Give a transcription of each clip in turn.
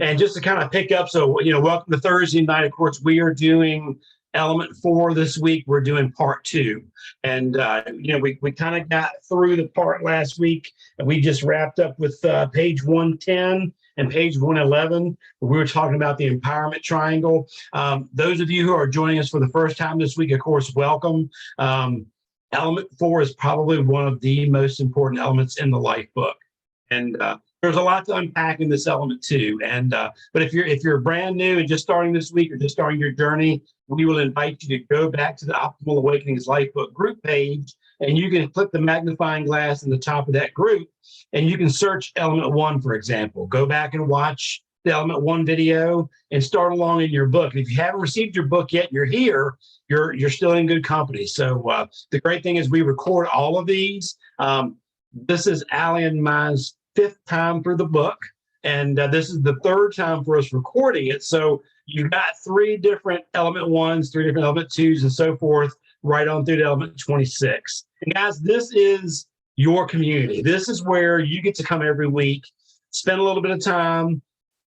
And just to kind of pick up, so, welcome to Thursday night. Of course, we are doing element 4 this week. We're doing part 2. And, we kind of got through the part last week, and we just wrapped up with page 110 and page 111, where we were talking about the empowerment triangle. Those of you who are joining us for the first time this week, of course, welcome. Element 4 is probably one of the most important elements in the life book. And there's a lot to unpack in this element too. And but if you're brand new and just starting this week or just starting your journey, we will invite you to go back to the Optimal Awakenings Life Book group page, and you can click the magnifying glass in the top of that group, and you can search element 1, for example. Go back and watch the element 1 video and start along in your book. And if you haven't received your book yet, you're here. You're still in good company. So the great thing is we record all of these. This is Allie and mine's 5th time for the book, and this is the 3rd time for us recording it. So you've got 3 different element 1s, 3 different element 2s, and so forth, right on through to element 26. And guys, this is your community. This is where you get to come every week, spend a little bit of time,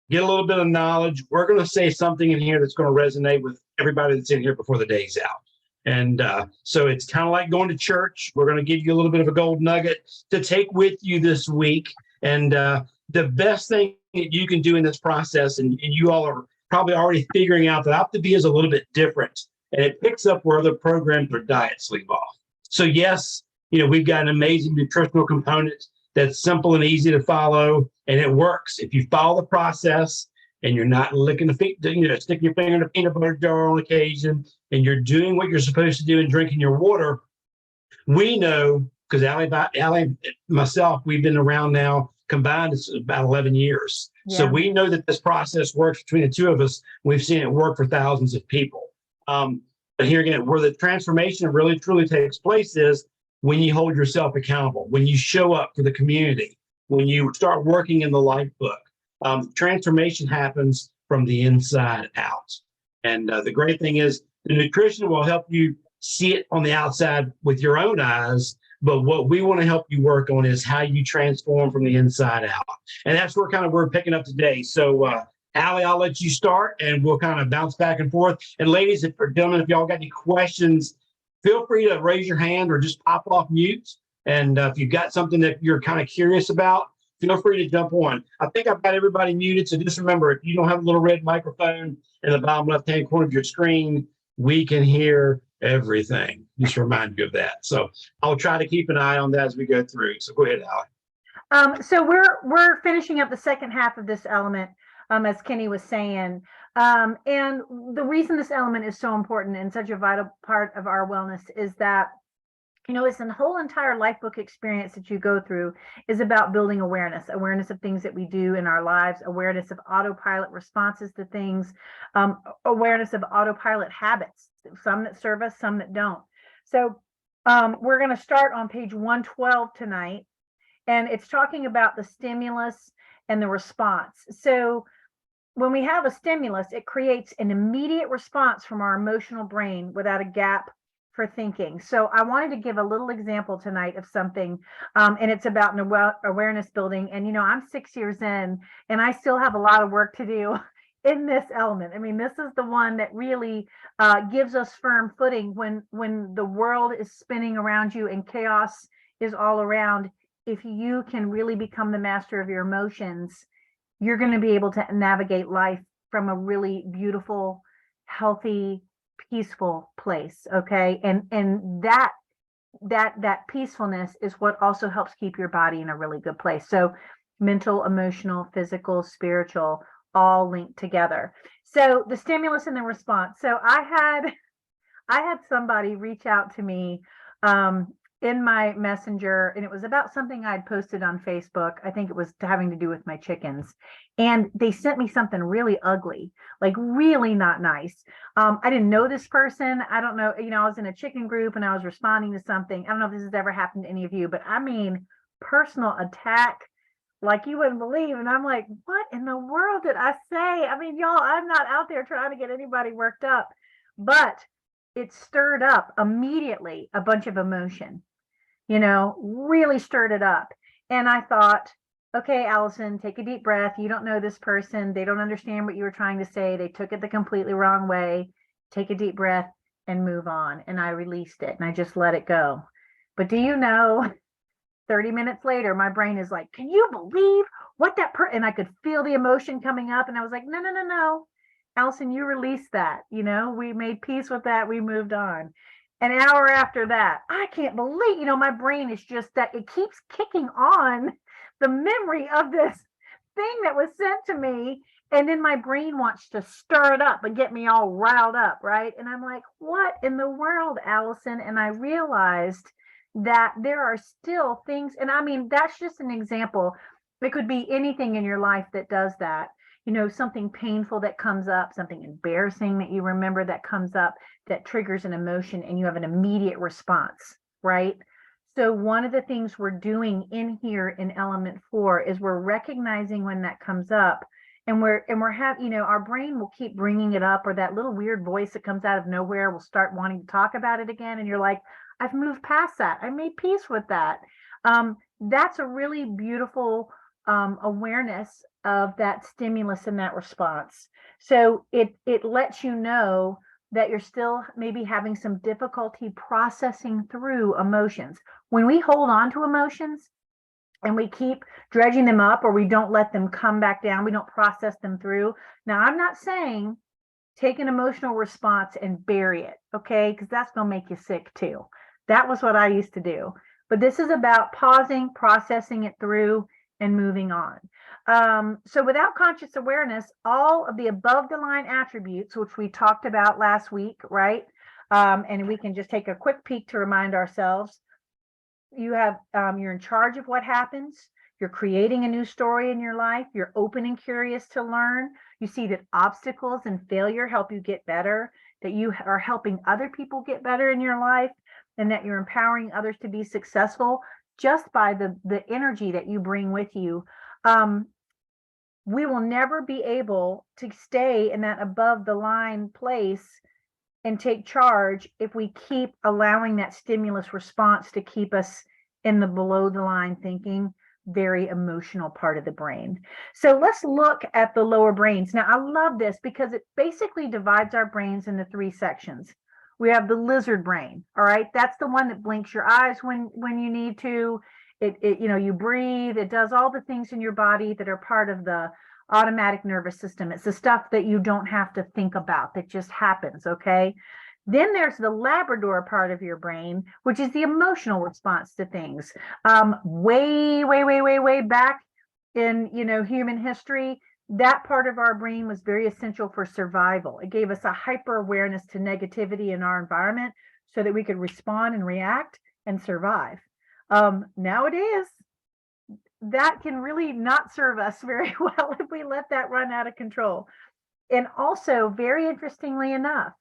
get a little bit of knowledge. We're going to say something in here that's going to resonate with everybody that's in here before the day's out. And so it's kind of like going to church. We're going to give you a little bit of a gold nugget to take with you this week. And the best thing that you can do in this process, and you all are probably already figuring out that OptiB is a little bit different, and it picks up where other programs or diets leave off. So yes, we've got an amazing nutritional component that's simple and easy to follow, and it works. If you follow the process and you're not licking the feet, sticking your finger in a peanut butter jar on occasion, and you're doing what you're supposed to do and drinking your water, we know, because Allie, myself, we've been around now combined, it's about 11 years. Yeah. So we know that this process works between the two of us. We've seen it work for thousands of people. But here again, where the transformation really truly takes place is when you hold yourself accountable, when you show up for the community, when you start working in the life book. Transformation happens from the inside out. And the great thing is the nutrition will help you see it on the outside with your own eyes. But what we want to help you work on is how you transform from the inside out. And that's where we're picking up today. So, Allie, I'll let you start and we'll kind of bounce back and forth. And ladies, gentlemen, if y'all got any questions, feel free to raise your hand or just pop off mute. And if you've got something that you're kind of curious about, feel free to jump on. I think I've got everybody muted. So just remember, if you don't have a little red microphone in the bottom left-hand corner of your screen, we can hear everything. Just remind you of that. So I'll try to keep an eye on that as we go through. So go ahead, Allie. So we're finishing up the second half of this element, as Kenny was saying. And the reason this element is so important and such a vital part of our wellness is that, it's the whole entire life book experience that you go through is about building awareness of things that we do in our lives, awareness of autopilot responses to things, awareness of autopilot habits, some that serve us, some that don't. So we're going to start on page 112 tonight, and it's talking about the stimulus and the response. So when we have a stimulus, it creates an immediate response from our emotional brain without a gap for thinking. So I wanted to give a little example tonight of something, and it's about an awareness building. And, I'm 6 years in, and I still have a lot of work to do in this element. I mean, this is the one that really gives us firm footing when the world is spinning around you and chaos is all around. If you can really become the master of your emotions, you're going to be able to navigate life from a really beautiful, healthy, peaceful place. Okay. And that peacefulness is what also helps keep your body in a really good place. So mental, emotional, physical, spiritual, all linked together. So the stimulus and the response. So I had somebody reach out to me in my messenger, and it was about something I'd posted on Facebook. I think it was having to do with my chickens, and they sent me something really ugly, like really not nice. I didn't know this person. I don't know, I was in a chicken group and I was responding to something. I don't know if this has ever happened to any of you, but I mean, personal attack like you wouldn't believe. And I'm like, what in the world did I say? I mean, y'all, I'm not out there trying to get anybody worked up, but it stirred up immediately a bunch of emotion, really stirred it up. And I thought, okay, Allison, take a deep breath. You don't know this person. They don't understand what you were trying to say. They took it the completely wrong way. Take a deep breath and move on. And I released it and I just let it go. But do you know, 30 minutes later, my brain is like, can you believe what that and I could feel the emotion coming up. And I was like, no, no, no, no. Allison, you released that. You know, we made peace with that. We moved on. An hour after that, I can't believe, my brain is just that it keeps kicking on the memory of this thing that was sent to me. And then my brain wants to stir it up and get me all riled up, right? And I'm like, what in the world, Allison? And I realized that there are still things, and I mean, that's just an example. It could be anything in your life that does that. Something painful that comes up, something embarrassing that you remember that comes up that triggers an emotion, and you have an immediate response, right? So one of the things we're doing in here in element 4 is we're recognizing when that comes up, and we're having, our brain will keep bringing it up, or that little weird voice that comes out of nowhere will start wanting to talk about it again, and you're like, I've moved past that. I made peace with that. That's a really beautiful awareness of that stimulus and that response. So it lets you know that you're still maybe having some difficulty processing through emotions. When we hold on to emotions and we keep dredging them up, or we don't let them come back down, we don't process them through. Now, I'm not saying take an emotional response and bury it, okay? Because that's going to make you sick too. That was what I used to do. But this is about pausing, processing it through, and moving on. So without conscious awareness, all of the above the line attributes, which we talked about last week, right? And we can just take a quick peek to remind ourselves. You're in charge of what happens. You're creating a new story in your life. You're open and curious to learn. You see that obstacles and failure help you get better, that you are helping other people get better in your life, and that you're empowering others to be successful just by the energy that you bring with you. We will never be able to stay in that above the line place and take charge if we keep allowing that stimulus response to keep us in the below the line thinking, very emotional part of the brain. So let's look at the lower brains. Now, I love this because it basically divides our brains into 3 sections. We have the lizard brain. All right. That's the one that blinks your eyes when you need to. You breathe. It does all the things in your body that are part of the automatic nervous system. It's the stuff that you don't have to think about, that just happens. Okay. Then there's the Labrador part of your brain, which is the emotional response to things. Way back in, human history, that part of our brain was very essential for survival. It gave us a hyper awareness to negativity in our environment so that we could respond and react and survive. Nowadays, that can really not serve us very well if we let that run out of control. And also, very interestingly enough,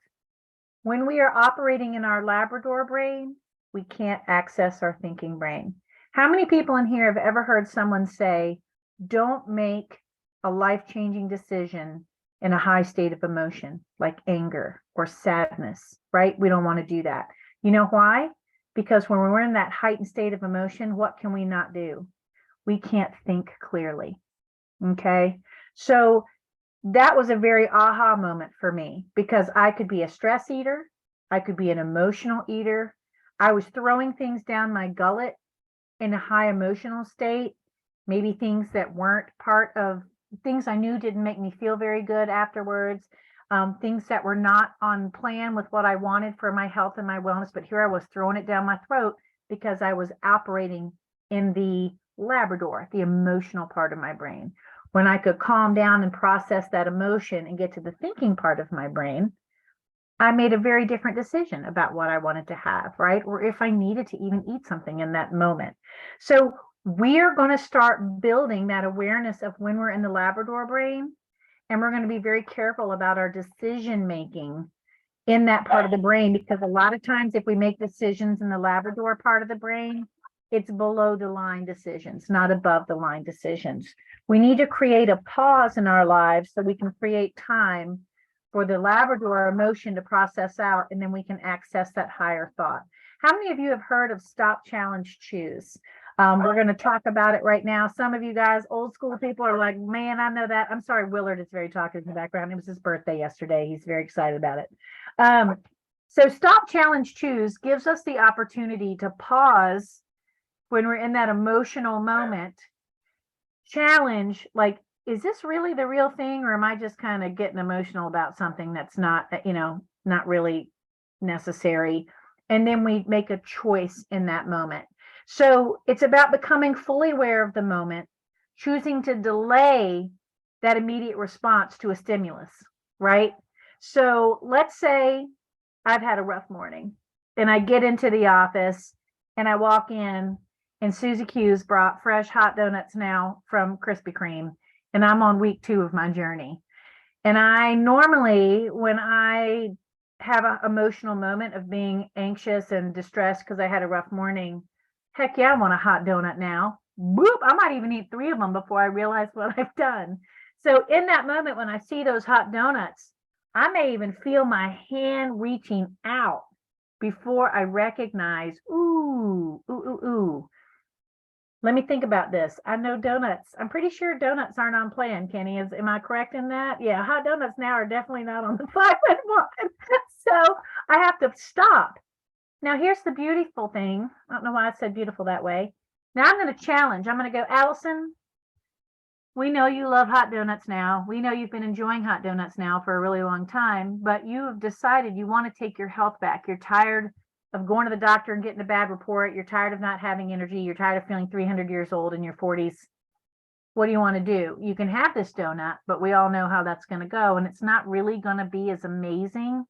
when we are operating in our Labrador brain, we can't access our thinking brain. How many people in here have ever heard someone say, don't make a life-changing decision in a high state of emotion, like anger or sadness, right? We don't want to do that. You know why? Because when we're in that heightened state of emotion, what can we not do? We can't think clearly. Okay. So that was a very aha moment for me, because I could be a stress eater. I could be an emotional eater. I was throwing things down my gullet in a high emotional state, maybe things that weren't part of things I knew didn't make me feel very good afterwards, things that were not on plan with what I wanted for my health and my wellness. But here I was throwing it down my throat because I was operating in the Labrador, the emotional part of my brain. When I could calm down and process that emotion and get to the thinking part of my brain, I made a very different decision about what I wanted to have, right? Or if I needed to even eat something in that moment. So we are going to start building that awareness of when we're in the Labrador brain, and we're going to be very careful about our decision making in that part of the brain, because a lot of times if we make decisions in the Labrador part of the brain, it's below the line decisions, not above the line decisions. We need to create a pause in our lives so we can create time for the Labrador emotion to process out, and then we can access that higher thought. How many of you have heard of Stop, Challenge, Choose? We're going to talk about it right now. Some of you guys, old school people, are like, man, I know that. I'm sorry, Willard is very talkative in the background. It was his birthday yesterday. He's very excited about it. So stop, challenge, choose gives us the opportunity to pause when we're in that emotional moment. Challenge, like, is this really the real thing, or am I just kind of getting emotional about something that's not, not really necessary? And then we make a choice in that moment. So it's about becoming fully aware of the moment, choosing to delay that immediate response to a stimulus, right? So let's say I've had a rough morning and I get into the office and I walk in and Susie Q's brought fresh hot donuts now from Krispy Kreme, and I'm on week 2 of my journey. And I normally, when I have an emotional moment of being anxious and distressed because I had a rough morning, heck yeah, I want a hot donut now. Boop, I might even eat 3 of them before I realize what I've done. So in that moment, when I see those hot donuts, I may even feel my hand reaching out before I recognize, ooh, ooh, ooh, ooh. Let me think about this. I know donuts. I'm pretty sure donuts aren't on plan, Kenny. Am I correct in that? Yeah, hot donuts now are definitely not on the 511. So I have to stop. Now, here's the beautiful thing. I don't know why I said beautiful that way. Now I'm going to challenge. I'm going to go, Allison, we know you love hot donuts now. We know you've been enjoying hot donuts now for a really long time, but you have decided you want to take your health back. You're tired of going to the doctor and getting a bad report. You're tired of not having energy. You're tired of feeling 300 years old in your 40s. What do you want to do? You can have this donut, but we all know how that's going to go. And it's not really going to be as amazing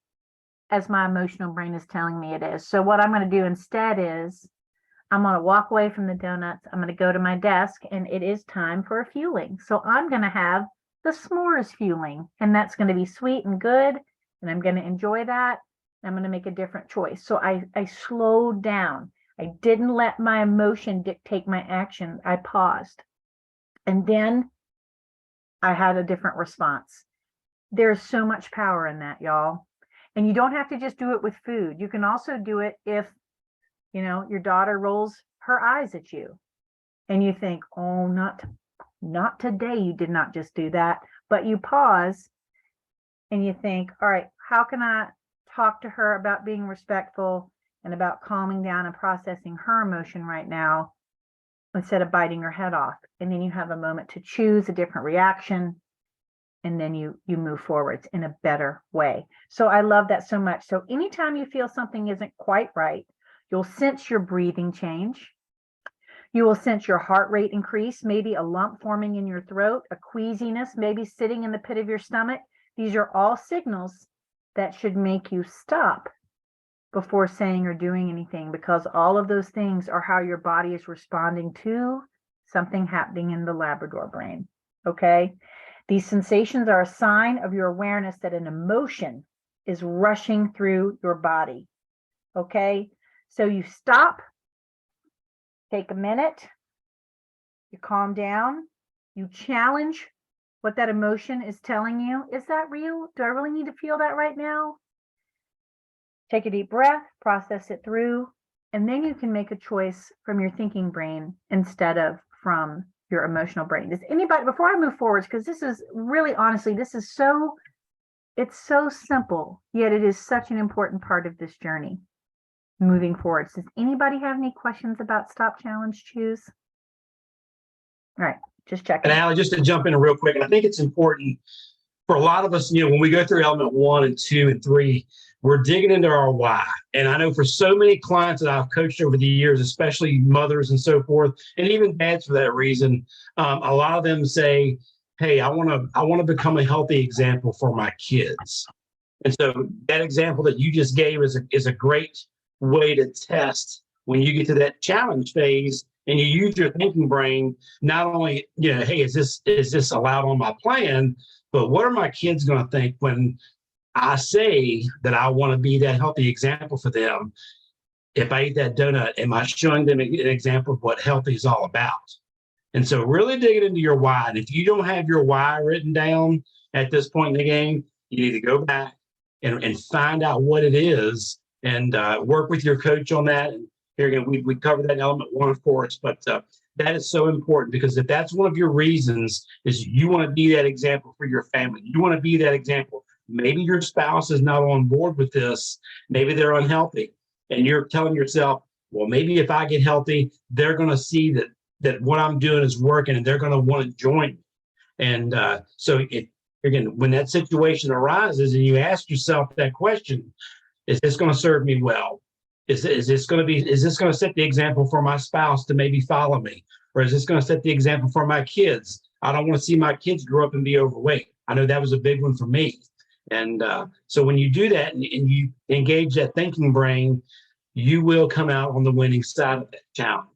as my emotional brain is telling me it is. So what I'm going to do instead is I'm going to walk away from the donuts. I'm going to go to my desk, and it is time for a fueling. So I'm going to have the s'mores fueling, and that's going to be sweet and good. And I'm going to enjoy that. I'm going to make a different choice. So I slowed down. I didn't let my emotion dictate my action. I paused. And then I had a different response. There's so much power in that, y'all. And you don't have to just do it with food. You can also do it if, your daughter rolls her eyes at you and you think, oh, not today. You did not just do that. But you pause and you think, all right, how can I talk to her about being respectful and about calming down and processing her emotion right now instead of biting her head off? And then you have a moment to choose a different reaction, and then you move forwards in a better way. So I love that so much. So anytime you feel something isn't quite right, you'll sense your breathing change. You will sense your heart rate increase, maybe a lump forming in your throat, a queasiness, maybe sitting in the pit of your stomach. These are all signals that should make you stop before saying or doing anything, because all of those things are how your body is responding to something happening in the Labrador brain. Okay? These sensations are a sign of your awareness that an emotion is rushing through your body. Okay? So you stop, take a minute, you calm down, you challenge what that emotion is telling you. Is that real? Do I really need to feel that right now? Take a deep breath, process it through, and then you can make a choice from your thinking brain instead of from your emotional brain. Does anybody, before I move forward, because this is really, honestly, it's so simple, yet it is such an important part of this journey moving forward. Does anybody have any questions about stop, challenge, choose? All right, just checking. And Allie, just to jump in real quick, and I think it's important for a lot of us, when we go through element 1 and 2 and 3, we're digging into our why. And I know for so many clients that I've coached over the years, especially mothers and so forth, and even dads for that reason, a lot of them say, hey, I want to become a healthy example for my kids. And so that example that you just gave is a great way to test when you get to that challenge phase and you use your thinking brain. Not only, hey, is this allowed on my plan, but what are my kids going to think when I say that I want to be that healthy example for them? If I eat that donut, am I showing them an example of what healthy is all about? And so really digging into your why. And if you don't have your why written down at this point in the game, you need to go back and find out what it is and work with your coach on that Here again, we covered that in element 1, of course, but that is so important, because if that's one of your reasons, is you want to be that example for your family. You want to be that example. Maybe your spouse is not on board with this. Maybe they're unhealthy, and you're telling yourself, well, maybe if I get healthy, they're going to see that what I'm doing is working, and they're going to want to join me. And so again, when that situation arises and you ask yourself that question, is this going to serve me well? Is this going to set the example for my spouse to maybe follow me? Or is this going to set the example for my kids? I don't want to see my kids grow up and be overweight. I know that was a big one for me. And so when you do that and you engage that thinking brain, you will come out on the winning side of that challenge.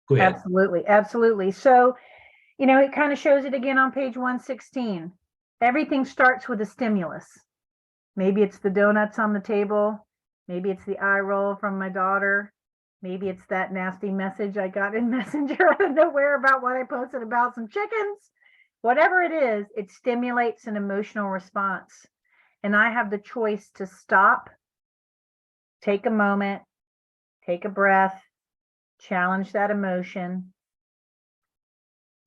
Go ahead. Absolutely. Absolutely. So, it kind of shows it again on page 116. Everything starts with a stimulus. Maybe it's the donuts on the table. Maybe it's the eye roll from my daughter. Maybe it's that nasty message I got in Messenger out of nowhere about what I posted about some chickens. Whatever it is, it stimulates an emotional response. And I have the choice to stop, take a moment, take a breath, challenge that emotion,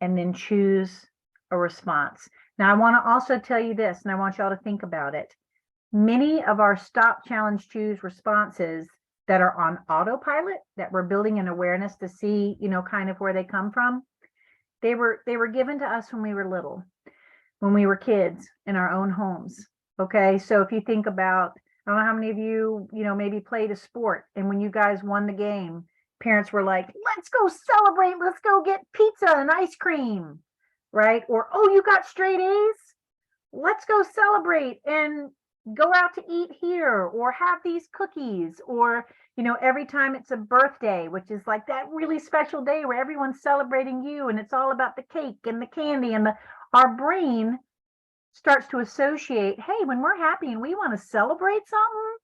and then choose a response. Now, I want to also tell you this, and I want y'all to think about it. Many of our stop, challenge, choose responses that are on autopilot, that we're building an awareness to see, kind of where they come from. They were given to us when we were little, when we were kids in our own homes. Okay. So if you think about, I don't know how many of you, maybe played a sport, and when you guys won the game, parents were like, let's go celebrate. Let's go get pizza and ice cream. Right. Or, oh, you got straight A's. Let's go celebrate and go out to eat here, or have these cookies, or, every time it's a birthday, which is like that really special day where everyone's celebrating you, and it's all about the cake and the candy, and our brain starts to associate, hey, when we're happy and we want to celebrate something,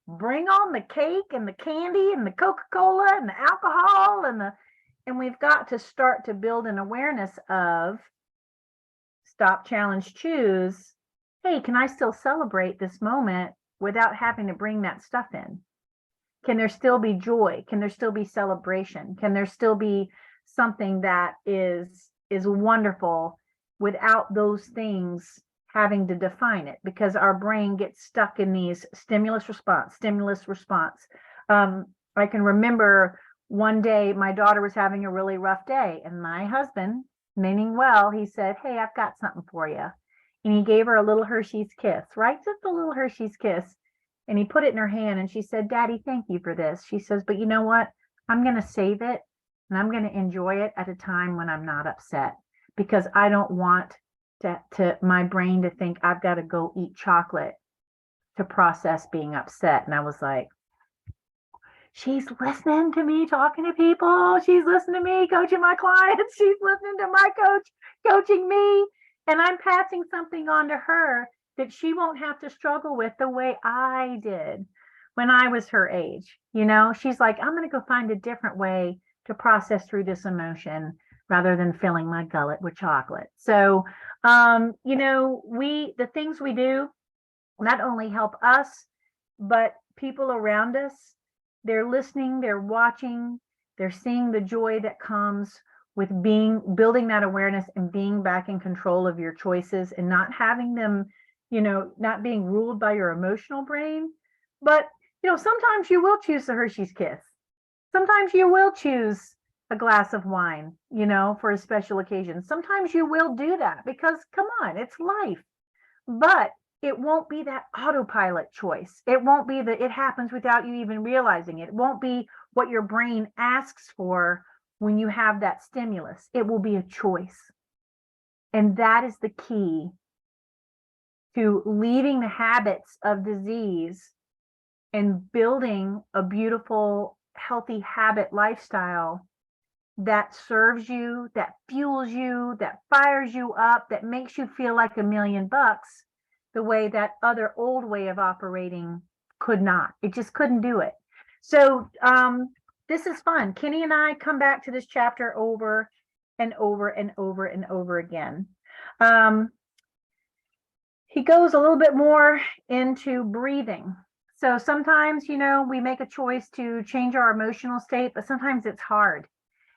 bring on the cake and the candy and the Coca-Cola and the alcohol and we've got to start to build an awareness of stop, challenge, choose. Hey, can I still celebrate this moment without having to bring that stuff in? Can there still be joy? Can there still be celebration? Can there still be something that is wonderful without those things having to define it? Because our brain gets stuck in these stimulus response. I can remember one day my daughter was having a really rough day, and my husband, meaning well, he said, hey, I've got something for you. And he gave her a little Hershey's kiss, right? Just a little Hershey's kiss. And he put it in her hand, and she said, Daddy, thank you for this. She says, but you know what? I'm going to save it, and I'm going to enjoy it at a time when I'm not upset, because I don't want to my brain to think I've got to go eat chocolate to process being upset. And I was like, she's listening to me talking to people. She's listening to me coaching my clients. She's listening to my coach coaching me. And I'm passing something on to her that she won't have to struggle with the way I did when I was her age. She's like, I'm going to go find a different way to process through this emotion rather than filling my gullet with chocolate. So, the things we do not only help us, but people around us. They're listening, they're watching, they're seeing the joy that comes with building that awareness and being back in control of your choices, and not having them, not being ruled by your emotional brain. But, sometimes you will choose the Hershey's kiss. Sometimes you will choose a glass of wine, for a special occasion. Sometimes you will do that because, come on, it's life. But it won't be that autopilot choice. It won't be that it happens without you even realizing it. It won't be what your brain asks for when you have that stimulus. It will be a choice. And that is the key to leaving the habits of disease and building a beautiful, healthy habit lifestyle that serves you, that fuels you, that fires you up, that makes you feel like $1,000,000, the way that other old way of operating could not. It just couldn't do it. So this is fun. Kenny and I come back to this chapter over and over and over and over again. He goes a little bit more into breathing. So sometimes, we make a choice to change our emotional state, but sometimes it's hard.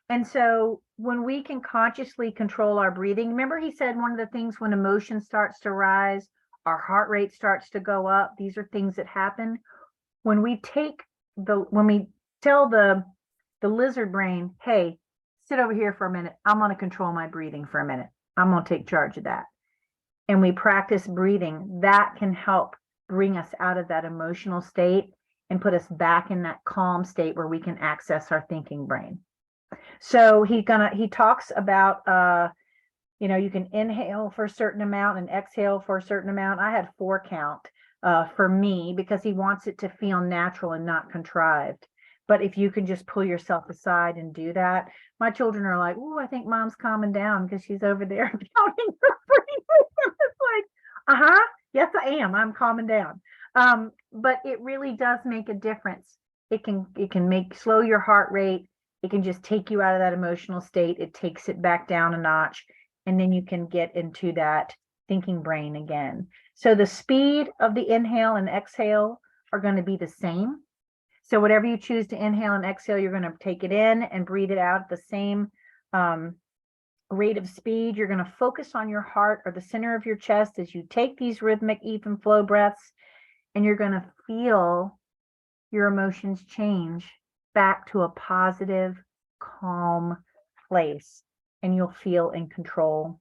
And so when we can consciously control our breathing, remember he said one of the things when emotion starts to rise, our heart rate starts to go up. These are things that happen when we tell the lizard brain, hey, sit over here for a minute. I'm going to control my breathing for a minute. I'm going to take charge of that. And we practice breathing, that can help bring us out of that emotional state and put us back in that calm state where we can access our thinking brain. So he talks about you can inhale for a certain amount and exhale for a certain amount. I had 4 count for me because he wants it to feel natural and not contrived. But if you can just pull yourself aside and do that, my children are like, "Oh, I think mom's calming down because she's over there counting her breathing." It's like, yes, I am. I'm calming down. But it really does make a difference. It can slow your heart rate. It can just take you out of that emotional state. It takes it back down a notch, and then you can get into that thinking brain again. So the speed of the inhale and exhale are going to be the same. So whatever you choose to inhale and exhale, you're going to take it in and breathe it out at the same rate of speed. You're going to focus on your heart or the center of your chest as you take these rhythmic even flow breaths, and you're going to feel your emotions change back to a positive, calm place, and you'll feel in control.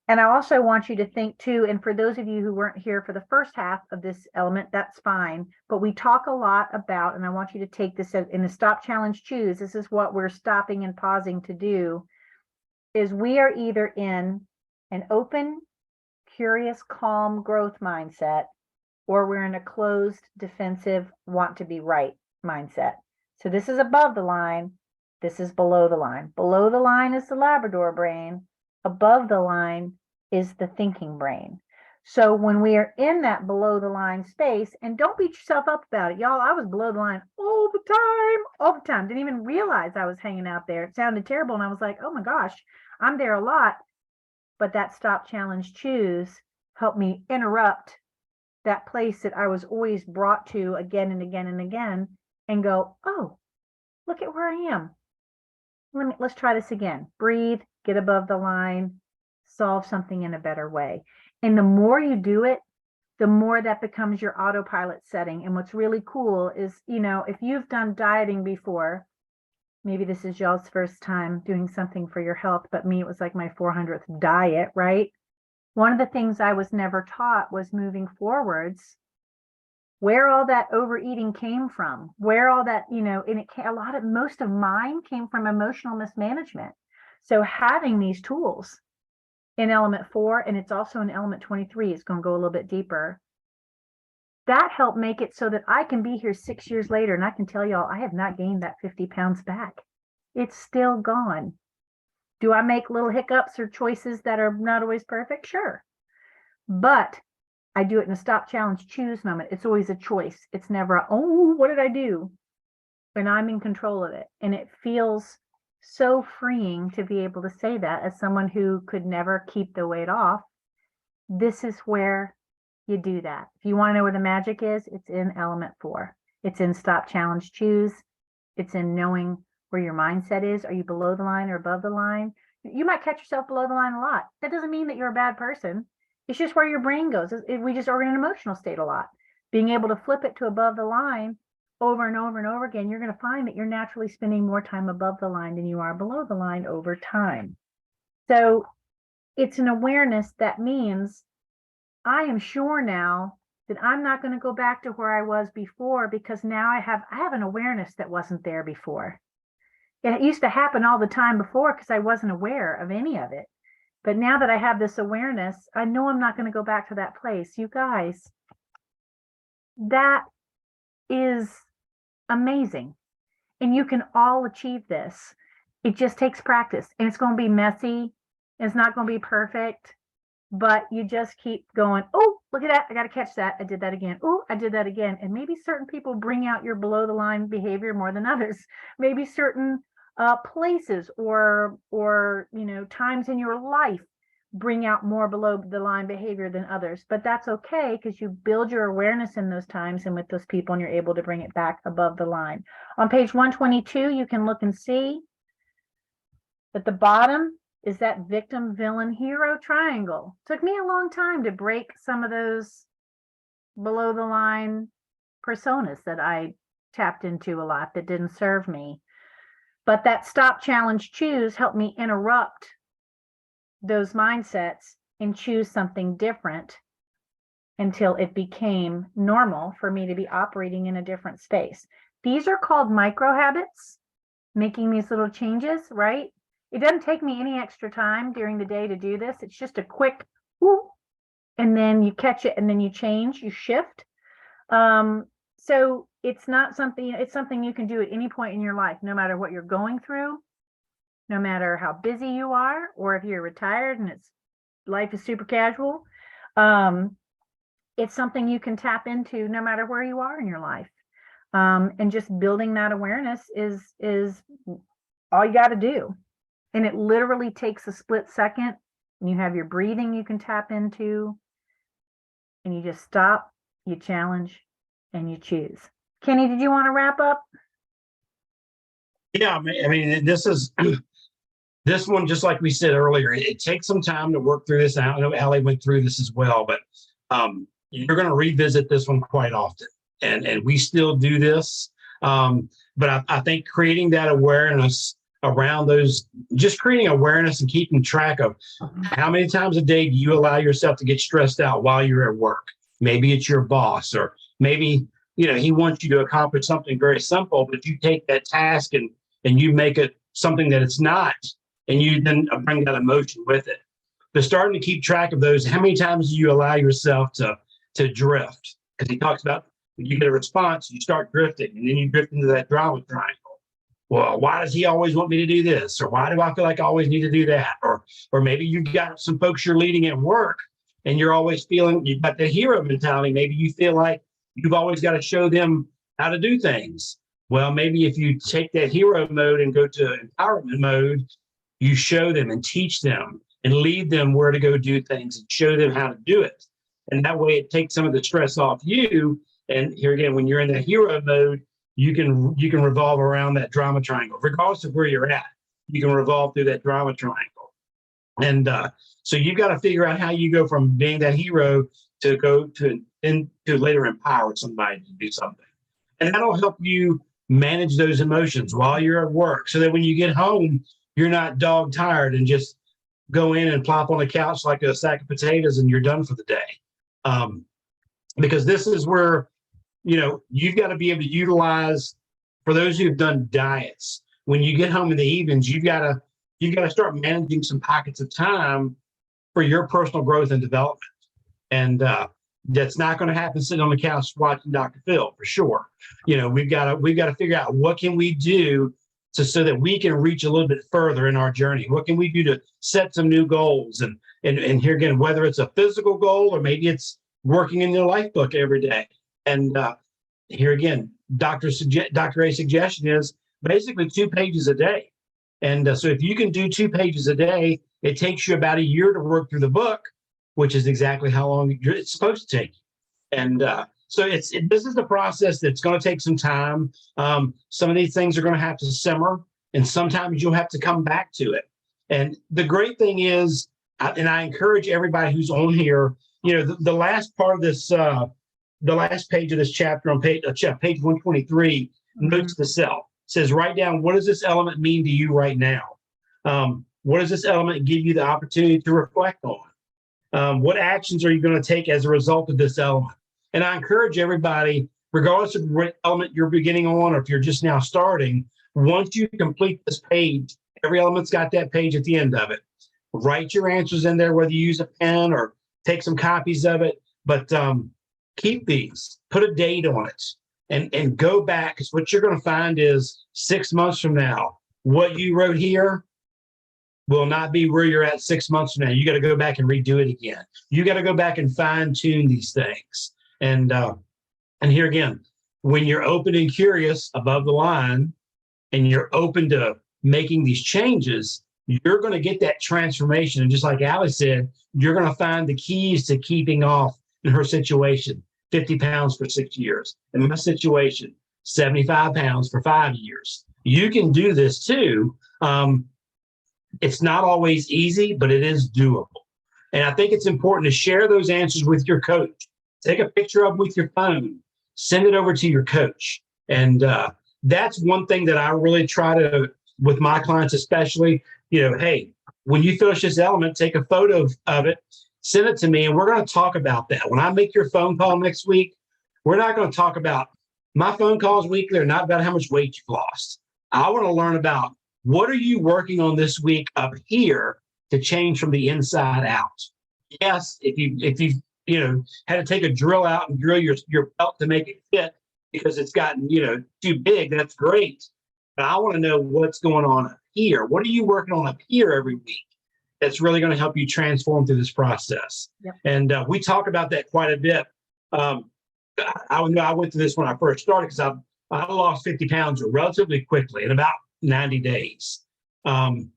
And I also want you to think too, and for those of you who weren't here for the first half of this element, that's fine, but we talk a lot about, and I want you to take this in the stop, challenge, choose. This is what we're stopping and pausing to do, is we are either in an open, curious, calm growth mindset, or we're in a closed, defensive, want to be right mindset. So this is above the line. This is below the line. Below the line is the Labrador brain. Above the line is the thinking brain. So when we are in that below the line space, and don't beat yourself up about it, y'all, I was below the line all the time. Didn't even realize I was hanging out there. It sounded terrible. And I was like, oh my gosh, I'm there a lot. But that stop, challenge, choose helped me interrupt that place that I was always brought to again and again and again, and go, oh, look at where I am. Let's try this again. Breathe, get above the line, solve something in a better way. And the more you do it, the more that becomes your autopilot setting. And what's really cool is, if you've done dieting before, maybe this is y'all's first time doing something for your health, but me, it was like my 400th diet, right? One of the things I was never taught was moving forwards, where all that overeating came from, where all that, and most of mine came from emotional mismanagement. So having these tools in element 4, and it's also in element 23, it's going to go a little bit deeper. That helped make it so that I can be here 6 years later, and I can tell y'all, I have not gained that 50 pounds back. It's still gone. Do I make little hiccups or choices that are not always perfect? Sure. But I do it in a stop, challenge, choose moment. It's always a choice. It's never, oh, what did I do? And I'm in control of it. And it feels so freeing to be able to say that as someone who could never keep the weight off. This is where you do that. If you want to know where the magic is, it's in element 4. It's in stop, challenge, choose. It's in knowing where your mindset is. Are you below the line or above the line? You might catch yourself below the line a lot. That doesn't mean that you're a bad person. It's just where your brain goes. We just are in an emotional state a lot. Being able to flip it to above the line over and over and over again, you're going to find that you're naturally spending more time above the line than you are below the line over time. So it's an awareness that means I am sure now that I'm not going to go back to where I was before, because now I have an awareness that wasn't there before. It used to happen all the time before because I wasn't aware of any of it. But now that I have this awareness, I know I'm not going to go back to that place. You guys, that is amazing. And you can all achieve this. It just takes practice, and it's going to be messy. It's not going to be perfect, but you just keep going. Oh, look at that. I got to catch that. I did that again. Oh, I did that again. And maybe certain people bring out your below the line behavior more than others. Maybe certain places or times in your life bring out more below the line behavior than others, but that's okay because you build your awareness in those times and with those people, and you're able to bring it back above the line. On page 122, you can look and see at the bottom is that victim, villain, hero triangle. Took me a long time to break some of those below the line personas that I tapped into a lot that didn't serve me. But that stop, challenge, choose helped me interrupt those mindsets and choose something different until it became normal for me to be operating in a different space. These are called micro habits, making these little changes, right? It doesn't take me any extra time during the day to do this. It's just a quick whoop, and then you catch it and then you change, you shift. So it's not something, it's something you can do at any point in your life, no matter what you're going through, no matter how busy you are, or if you're retired and life is super casual. It's something you can tap into no matter where you are in your life. And just building that awareness is all you got to do. And it literally takes a split second, and you have your breathing you can tap into, and you just stop, you challenge, and you choose. Kenny, did you want to wrap up? Yeah, I mean, this is this one, just like we said earlier, it takes some time to work through this. And I know Allie went through this as well, but you're going to revisit this one quite often, and we still do this. But I think creating that awareness around those, just creating awareness and keeping track of how many times a day do you allow yourself to get stressed out while you're at work. Maybe it's your boss, or maybe, you know, he wants you to accomplish something very simple, but you take that task and you make it something that it's not, and you then bring that emotion with it. But starting to keep track of those, how many times do you allow yourself to drift? Because he talks about when you get a response, you start drifting, and then you drift into that drama triangle. Well, why does he always want me to do this? Or why do I feel like I always need to do that? Or maybe you've got some folks you're leading at work, and you're always feeling, you've got the hero mentality. Maybe you feel like you've always got to show them how to do things. Well, maybe if you take that hero mode and go to empowerment mode, you show them and teach them and lead them where to go do things and show them how to do it. And that way it takes some of the stress off you. And here again, when you're in the hero mode, you can revolve around that drama triangle, regardless of where you're at. You can revolve through that drama triangle. And so you've got to figure out how you go from being that hero to go to later empower somebody to do something. And that'll help you manage those emotions while you're at work, so that when you get home, you're not dog tired and just go in and plop on the couch like a sack of potatoes and you're done for the day. Because this is where, you know, you've got to be able to utilize, for those who've done diets, when you get home in the evenings, you've got to start managing some pockets of time for your personal growth and development. And that's not going to happen sitting on the couch watching Dr. Phil, for sure. You know, we've got to figure out what can we do so that we can reach a little bit further in our journey. What can we do to set some new goals? And here again, whether it's a physical goal or maybe it's working in your life book every day. And here again, Dr. A's suggestion is basically 2 pages a day. And so if you can do 2 pages a day, it takes you about a year to work through the book, which is exactly how long it's supposed to take. And so this is the process that's going to take some time. Some of these things are going to have to simmer, and sometimes you'll have to come back to it. And the great thing is, and I encourage everybody who's on here, you know, the last part of this, the last page of this chapter on page 123, notes to self, says, write down, what does this element mean to you right now? What does this element give you the opportunity to reflect on? What actions are you going to take as a result of this element? And I encourage everybody, regardless of what element you're beginning on, or if you're just now starting, once you complete this page, every element's got that page at the end of it. Write your answers in there, whether you use a pen or take some copies of it, but keep these, put a date on it, and go back, because what you're going to find is 6 months from now, what you wrote here will not be where you're at 6 months from now. You got to go back and redo it again. You got to go back and fine tune these things. And here again, when you're open and curious above the line, and you're open to making these changes, you're going to get that transformation. And just like Alice said, you're going to find the keys to keeping off in her situation, 50 pounds for 6 years. In my situation, 75 pounds for 5 years. You can do this too. It's not always easy, but it is doable. And I think it's important to share those answers with your coach. Take a picture of them with your phone, send it over to your coach. And that's one thing that I really try to, with my clients especially, hey, when you finish this element, take a photo of it, send it to me, and we're going to talk about that. When I make your phone call next week, we're not going to talk about my phone calls weekly are not about how much weight you've lost. I want to learn about what are you working on this week up here to change from the inside out. Yes, if you had to take a drill out and drill your belt to make it fit because it's gotten too big, that's great. But I want to know what's going on up here. What are you working on up here every week that's really going to help you transform through this process? Yep. And we talk about that quite a bit. I went through this when I first started because I lost 50 pounds relatively quickly in about 90 days. And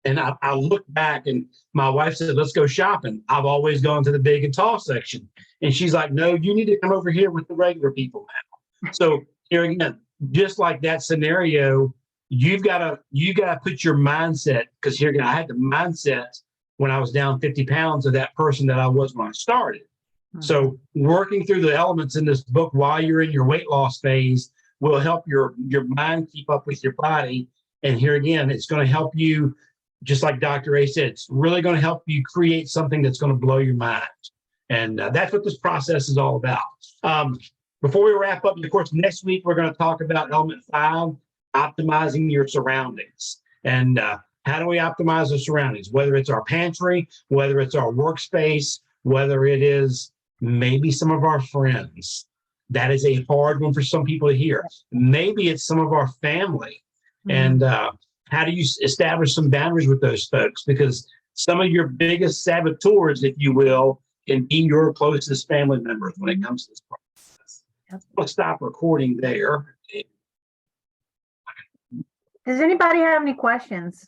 I look back and my wife said, let's go shopping. I've always gone to the big and tall section. And she's like, no, you need to come over here with the regular people now. So here again, just like that scenario, you've got to put your mindset, because here again, I had the mindset when I was down 50 pounds of that person that I was when I started. Mm-hmm. So working through the elements in this book while you're in your weight loss phase will help your mind keep up with your body. And here again, it's going to help you, just like Dr. A said, it's really going to help you create something that's going to blow your mind. And that's what this process is all about. Before we wrap up, of course, next week, we're going to talk about element 5, optimizing your surroundings. And how do we optimize our surroundings? Whether it's our pantry, whether it's our workspace, whether it is maybe some of our friends. That is a hard one for some people to hear. Maybe it's some of our family. Mm-hmm. And how do you establish some boundaries with those folks? Because some of your biggest saboteurs, if you will, can be your closest family members when it comes to this process. Yep. I'll stop recording there. Does anybody have any questions?